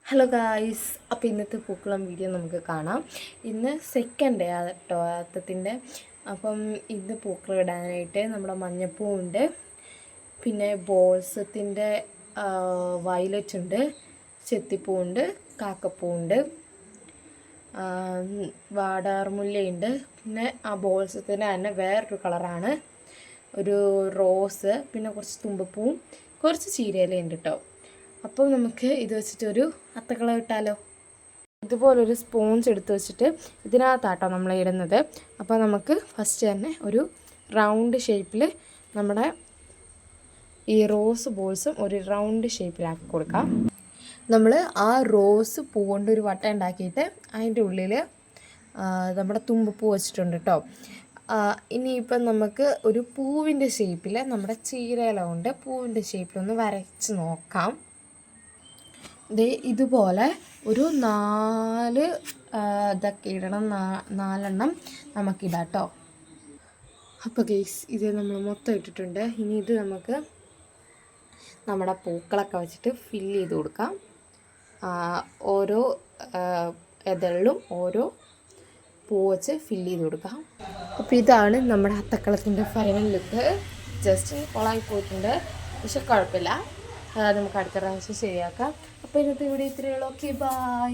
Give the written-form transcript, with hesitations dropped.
Hello guys, അപ്പോൾ ഇന്നത്തെ പൂക്കളം വീഡിയോ നമുക്ക് കാണാം. ഇന്ന് സെക്കൻഡ് ഡേ കേട്ടോ അത്തത്തിൻ്റെ. അപ്പം ഇന്ന് പൂക്കളം ഇടാനായിട്ട് നമ്മുടെ മഞ്ഞപ്പൂവുണ്ട്, പിന്നെ ബോൾസത്തിൻ്റെ വയലറ്റ് ഉണ്ട്, ചെത്തിപ്പൂവുണ്ട്, കാക്കപ്പൂവുണ്ട്, വാടാർമുല്ലയുണ്ട്. പിന്നെ ആ ബോൾസത്തിൻ്റെ തന്നെ വേറൊരു കളറാണ്, ഒരു റോസ്, പിന്നെ കുറച്ച് തുമ്പപ്പൂവും കുറച്ച് ചീരയിലയുണ്ട് കേട്ടോ. അപ്പോൾ നമുക്ക് ഇത് വെച്ചിട്ടൊരു അത്തക്കളം ഇട്ടാലോ. ഇതുപോലൊരു സ്പോഞ്ച് എടുത്ത് വെച്ചിട്ട് ഇതിനകത്താട്ടോ നമ്മൾ ഇടുന്നത്. അപ്പോൾ നമുക്ക് ഫസ്റ്റ് തന്നെ ഒരു റൗണ്ട് ഷേപ്പിൽ നമ്മുടെ ഈ റോസ് ബോൾസും ഒരു റൗണ്ട് ഷേപ്പിലാക്കി കൊടുക്കാം. നമ്മൾ ആ റോസ് പൂ കൊണ്ട് ഒരു വട്ടം ഉണ്ടാക്കിയിട്ട് അതിൻ്റെ ഉള്ളിൽ നമ്മുടെ തുമ്പപ്പൂ വെച്ചിട്ടുണ്ട് കേട്ടോ. ഇനിയിപ്പം നമുക്ക് ഒരു പൂവിൻ്റെ ഷേപ്പിൽ നമ്മുടെ ചീരയില കൊണ്ട് പൂവിൻ്റെ ഷേപ്പിലൊന്ന് വരച്ച് നോക്കാം. ഇതുപോലെ ഒരു 4 ഇതൊക്കെ ഇടണം, 4 നമുക്കിടാം കേട്ടോ. അപ്പോൾ ഗൈസ്, ഇത് നമ്മൾ മൊത്തം ഇട്ടിട്ടുണ്ട്. ഇനി ഇത് നമുക്ക് നമ്മുടെ പൂക്കളൊക്കെ വെച്ചിട്ട് ഫില്ല് ചെയ്ത് കൊടുക്കാം. ഓരോ ഇതളിലും ഓരോ പൂ വെച്ച് ഫില്ല് ചെയ്ത് കൊടുക്കാം. അപ്പോൾ ഇതാണ് നമ്മുടെ അത്തക്കളത്തിൻ്റെ ഫൈനൽ ലുക്ക്. ജസ്റ്റ് കൊളായി പോയിട്ടുണ്ട്, പക്ഷെ കുഴപ്പമില്ല, നമുക്ക് അടുത്ത പ്രാവശ്യം ശരിയാക്കാം. അപ്പോൾ ഇന്നത്തെ വീഡിയോ ഇത്രയേ ഉള്ളൂ. Okay, by.